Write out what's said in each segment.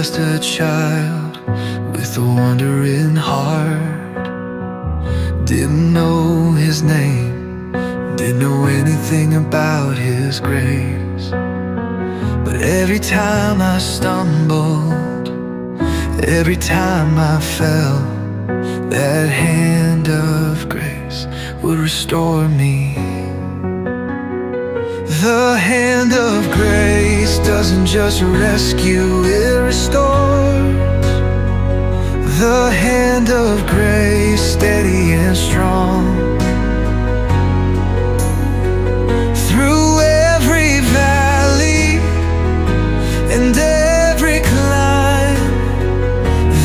just a child with a wandering heart. Didn't know his name, didn't know anything about his grace. But every time I stumbled, every time I fell, that hand of grace would restore me. The hand of grace doesn't just rescue, it restores. The hand of grace, steady and strong. Through every valley and every climb,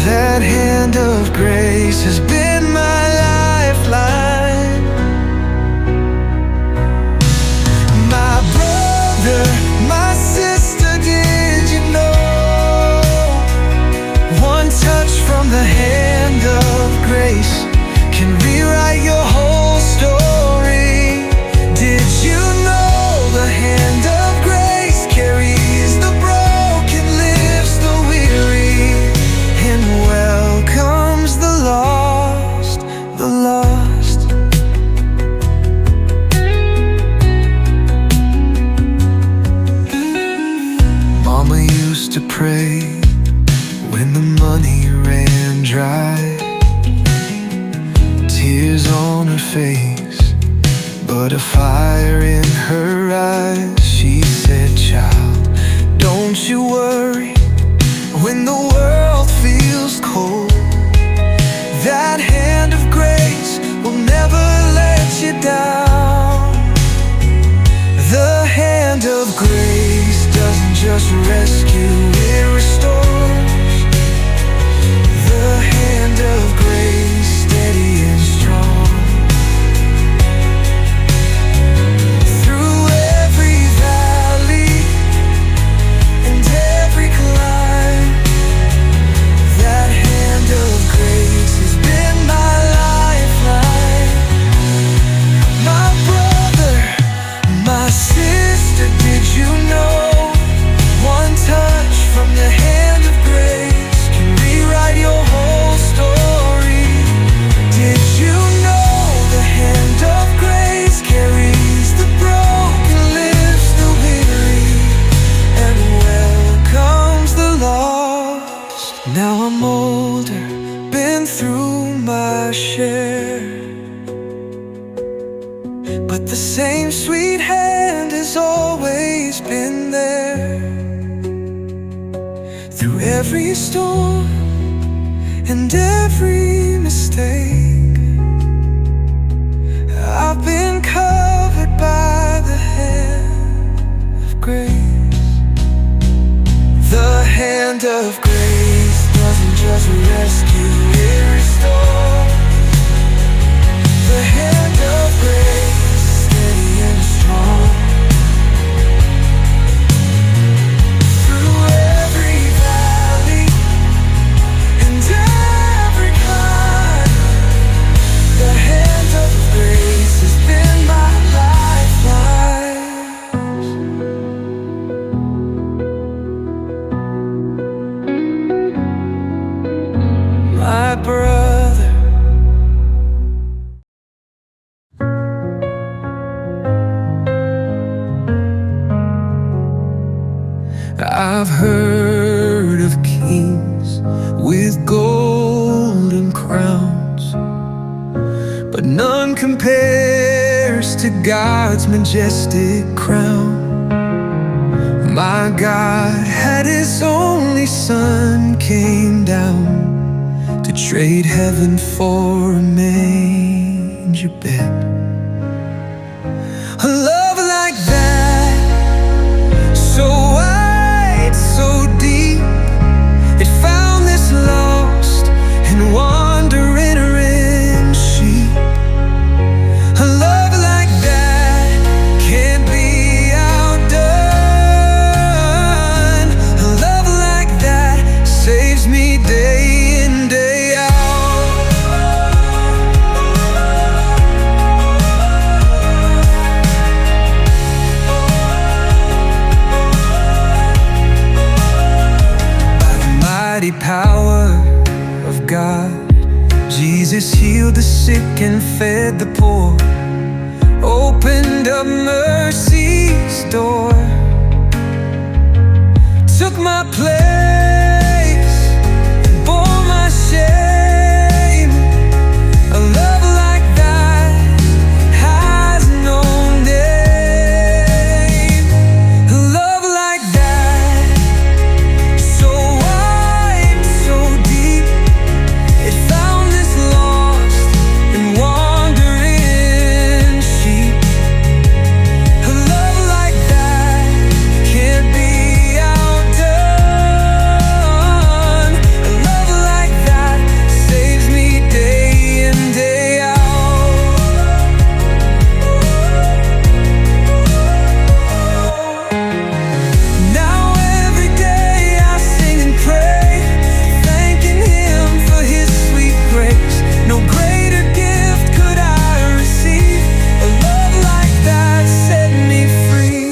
that hand of grace has been my lifeline. My brother, my sister, did you know? One touch from the hand of grace can rewrite your whole story. Did you know the hand of grace carries the broken, lifts the weary, and welcomes the lost, the lost? Mama used to pray when the money ran dry, tears on her face, but a fire in her eyes. She said, "Child, don't you worry when the world feels cold. That hand of grace will never let you down." The hand of grace doesn't just rescue, it restores. The hand of grace, steady and strong. Through every valley and every climb, that hand of grace has been my lifeline. My brother, my sister, did you know? One touch from the hand of grace can rewrite your whole story. Did you know the hand of grace carries the broken, lifts the weary, and welcomes the lost? Now I'm older, been through my share, but the same sweet hand has always been there. Through every storm and every mistake, I've been covered by the hand of grace. The hand of grace doesn't just rescue, it restores. The hand of grace, steady and strong. Through every valley and every climb, the hand of grace has been my lifeline. My brother, I've heard of kings with golden crowns, but none compares to God's majestic crown. My God had His only Son, came down to trade heaven for a manger bed. A love like that, so wide, so deep, it found this lost and wandering sheep. A love like that can't be outdone. A love like that saves me day in, day out. sick and fed the poor, opened up mercy's door, took my place, bore my shame. A love like that has no name. A love like that, so wide, so deep, it found this lost and wandering sheep. A love like that can't be outdone. A love like that saves me day in, day out. Now every day I sing and pray, thanking Him for His sweet grace. No greater gift could I receive. A love like that set me free.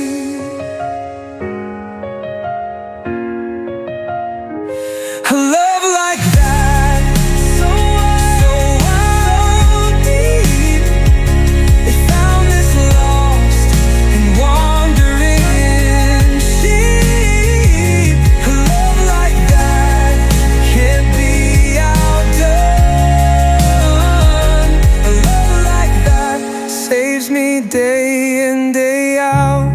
A love like that, so wide, so deep, it found this lost and wandering sheep. A love like that can't be outdone. A love like that saves me day in, day out.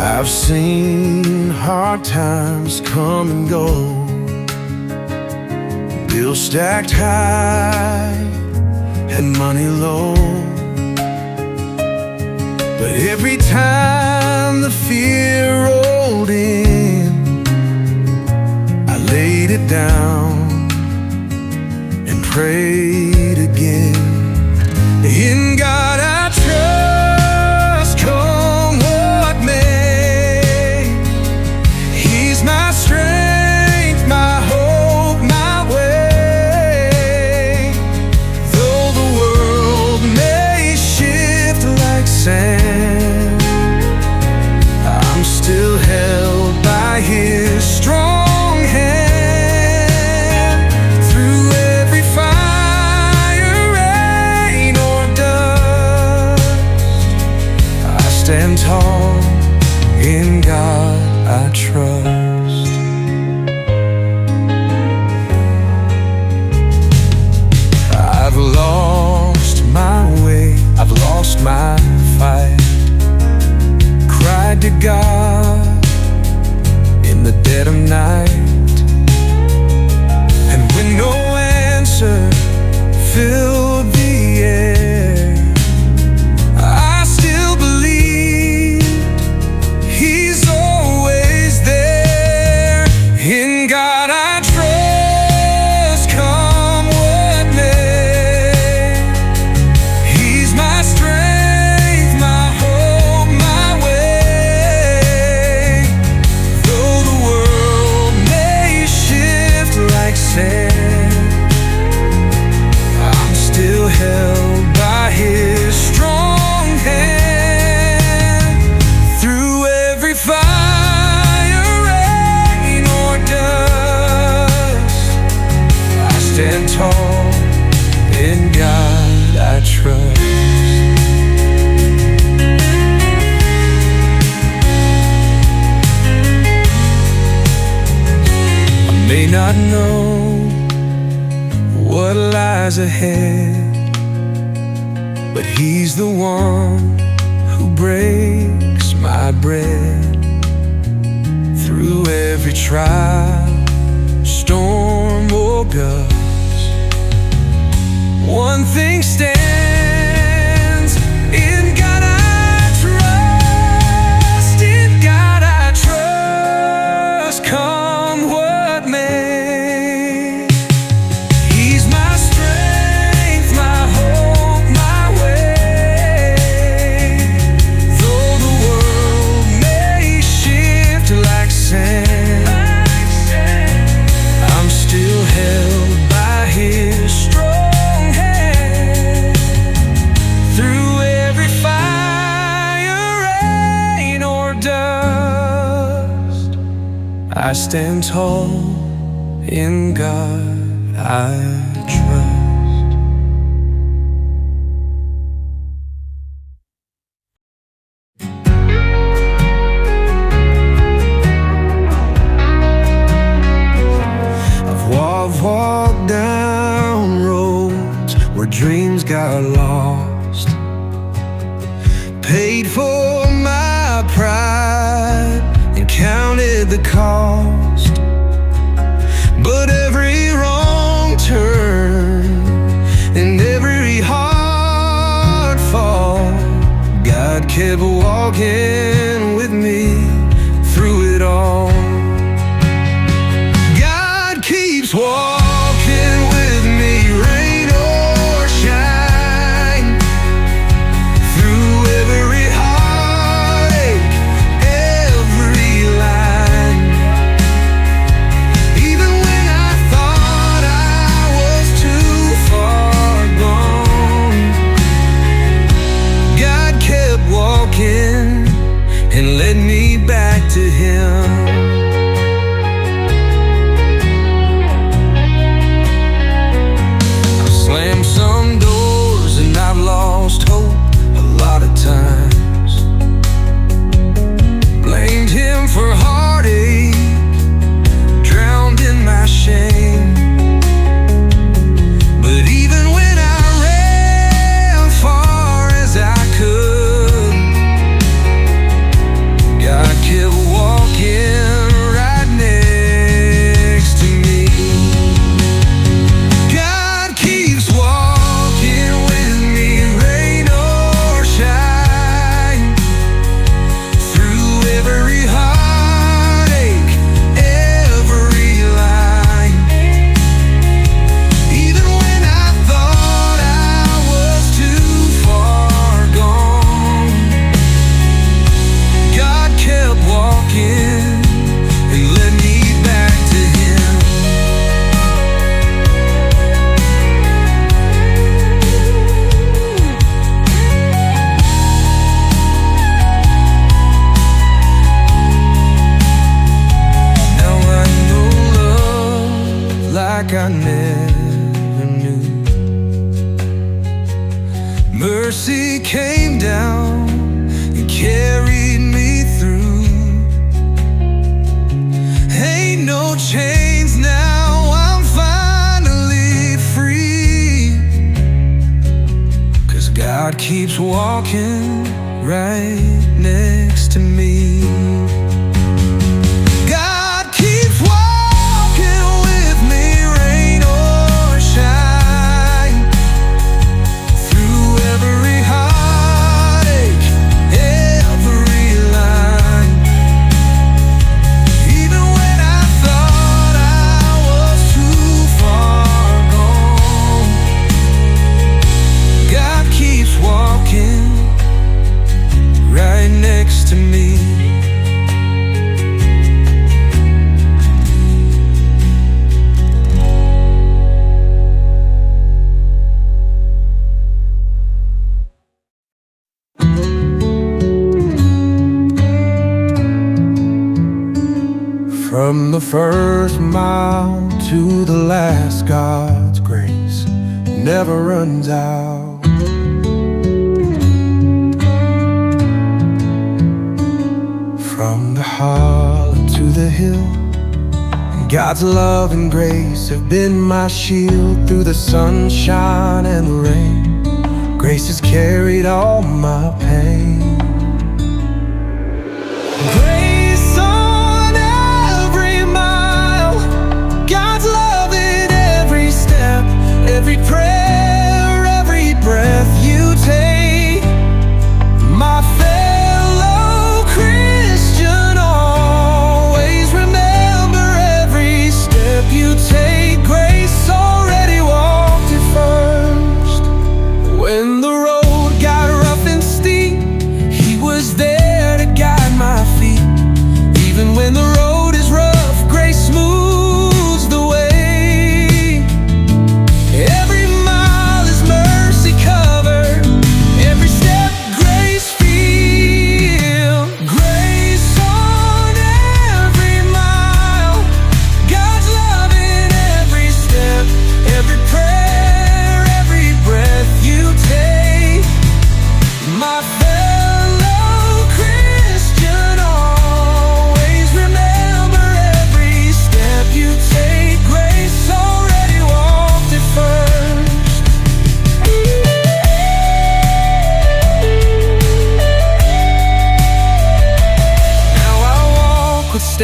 I've seen hard times come and go, bills stacked high and money low. But every time the fear rolled in, I laid it down and prayed again. In God I trust, come what may. He's my strength, my hope, my way. Though the world may shift like sand, I'm still held by His strong hand. Through every fire, rain, or dust, I stand tall, in God I trust. I've lost my way, I've lost my fight, cried to God in the dead of night. And when no answer filled the air, I still believed He's always there. In God I trust, come what may. He's my strength, my hope, my way. Though the world may shift like sand, I'm still held by His strong hand. Through every fire, rain, or dust, I stand tall, in God I trust. I may not know what lies ahead, but He's the one who breaks my bread. Through every trial, storm or gust, one thing stands: in God I trust, in God I trust, come what may. He's my strength, my hope, my way. Though the world may shift like sand, I'm still held by His strong stand tall, in God I trust. I've walked down roads where dreams got lost, paid for my pride and counted the cost. But every wrong turn and every hard fall, God kept walking with me through it all. God keeps walking with me, rain or shine, through every heartache, every line. Even when I thought I was too far gone, God kept walking and led me back to Him. Slammed some doors and I've lost hope a lot of times. Blamed Him for heartache, drowned in my shame. But even when I ran far as I could, God kept walking right next to me. God keeps walking with me, rain or shine, through every heartache, every line. Even when I thought I was too far gone, God kept walking and led me back to Him. Now I know love like I never knew. Mercy came down and carried me through. Ain't no chains now, I'm finally free, 'cause God keeps walking right next to me. God keeps walking with me, rain or shine, through every heartache, every line. Even when I thought I was too far gone, God keeps walking right next to me. From the first mile to the last, God's grace never runs out. From the hollow to the hill, God's love and grace have been my shield. Through the sunshine and the rain, grace has carried all my pain. Grace on every mile, God's love in every step, every prayer, every breath you take. My fellow Christian, always remember every step you take. Grace already walked it first. When the road got rough and steep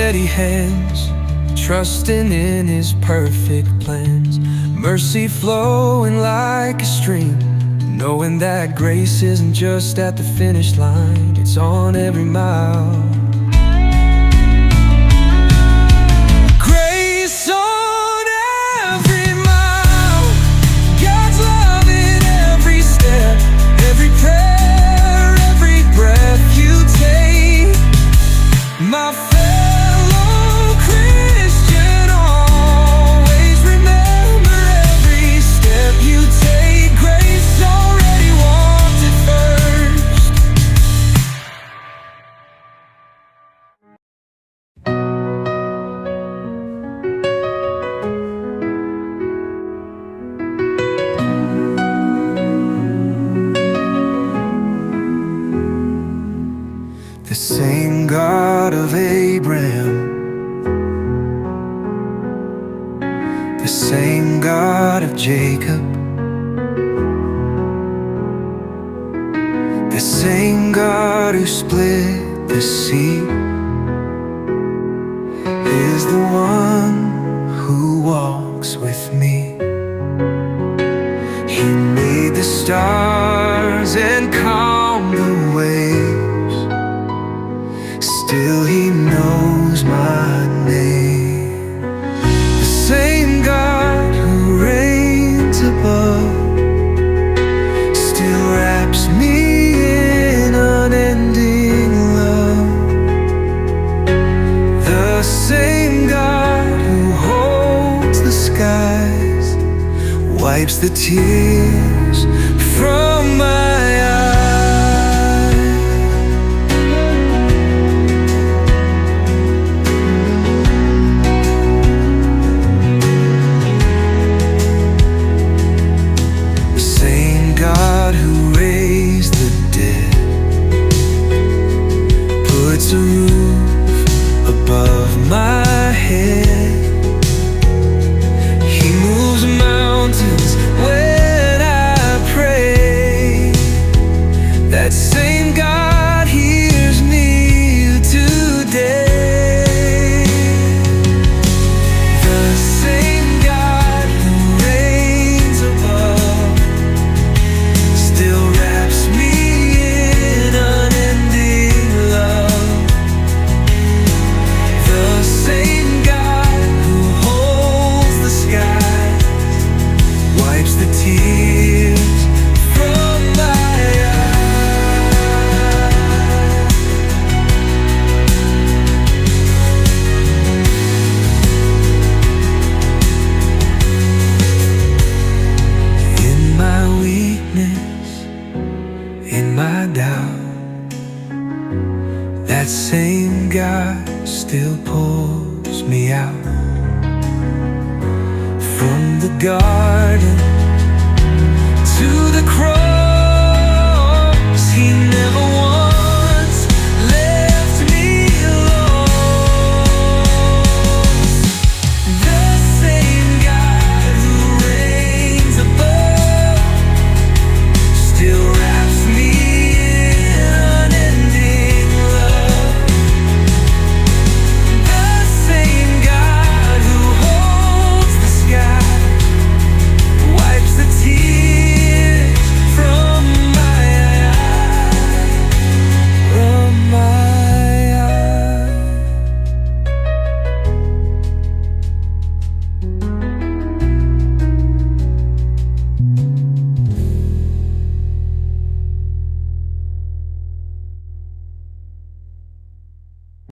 steady hands, trusting in His perfect plans. Mercy flowing like a stream, knowing that grace isn't just at the finish line, it's on every mile. Grace on every mile, God's love in every step, every prayer, every breath you take. My fellow Christian, always remember every step you take. Grace already walked it first. The same God of Abraham, the same God of Jacob, the same God who split the sea, is the one who walks with me. He made the stars and calmed the waves, still He knows my name. The same God who reigns above still wraps me in unending love. The same God who holds the skies, wipes the tears from my eyes. Puts a roof above my head. He moves mountains when I pray. That same God hears me today. The same God who reigns above still wraps me in unending love. The same God who holds the skies, wipes the tears from my eyes. In my weakness, in my doubt, that same God still pulls me out from the garden